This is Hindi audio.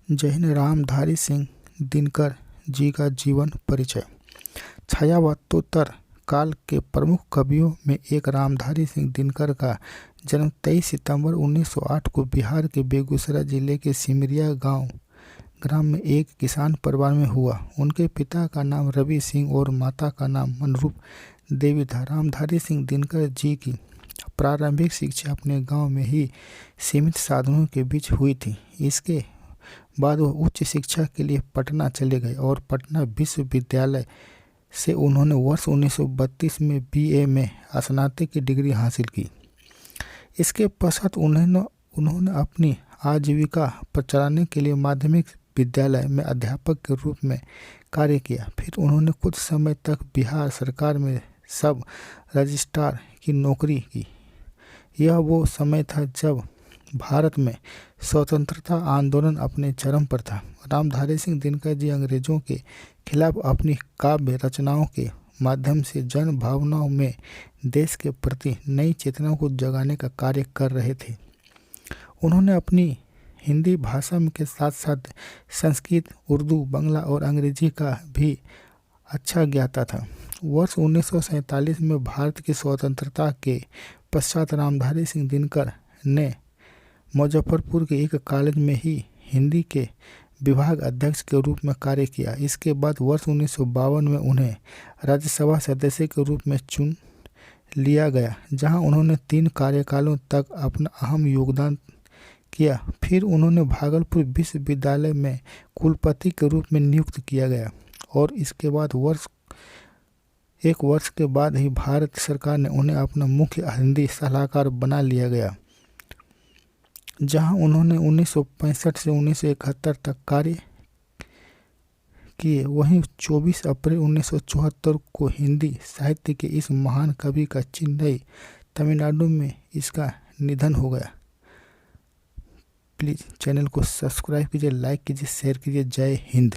जय हिंद। रामधारी सिंह दिनकर जी का जीवन परिचय। छायावादोत्तर काल के प्रमुख कवियों में एक रामधारी सिंह दिनकर का जन्म 23 सितंबर 1908 को बिहार के बेगूसराय जिले के सिमरिया ग्राम में एक किसान परिवार में हुआ। उनके पिता का नाम रवि सिंह और माता का नाम मनरूप देवी था। रामधारी सिंह दिनकर जी की प्रारंभिक शिक्षा अपने गांव में ही सीमित साधनों के बीच हुई थी। इसके बाद वह उच्च शिक्षा के लिए पटना चले गए और पटना विश्वविद्यालय से उन्होंने वर्ष 1932 में बीए में स्नातक की डिग्री हासिल की। इसके पश्चात उन्होंने अपनी आजीविका चलाने के लिए माध्यमिक विद्यालय में अध्यापक के रूप में कार्य किया। फिर उन्होंने कुछ समय तक बिहार सरकार में सब रजिस्ट्रार की नौकरी की। यह वो समय था जब भारत में स्वतंत्रता आंदोलन अपने चरम पर था। रामधारी सिंह दिनकर जी अंग्रेजों के खिलाफ अपनी काव्य रचनाओं के माध्यम से जन भावनाओं में देश के प्रति नई चेतना को जगाने का कार्य कर रहे थे। उन्होंने अपनी हिंदी भाषा के साथ साथ संस्कृत, उर्दू, बांग्ला और अंग्रेजी का भी अच्छा ज्ञाता था। वर्ष 1947 में भारत की स्वतंत्रता के पश्चात रामधारी सिंह दिनकर ने मुजफ्फरपुर के एक कॉलेज में ही हिंदी के विभाग अध्यक्ष के रूप में कार्य किया। इसके बाद वर्ष 1952 में उन्हें राज्यसभा सदस्य के रूप में चुन लिया गया, जहां उन्होंने 3 कार्यकालों तक अपना अहम योगदान किया। फिर उन्होंने भागलपुर विश्वविद्यालय में कुलपति के रूप में नियुक्त किया गया और इसके बाद एक वर्ष के बाद ही भारत सरकार ने उन्हें अपना मुख्य हिंदी सलाहकार बना लिया गया, जहां उन्होंने 1965 से 1971 तक कार्य किए। वहीं 24 अप्रैल 1974 को हिंदी साहित्य के इस महान कवि का चेन्नई, तमिलनाडु में इसका निधन हो गया। प्लीज़ चैनल को सब्सक्राइब कीजिए, लाइक कीजिए, शेयर कीजिए। जय हिंद।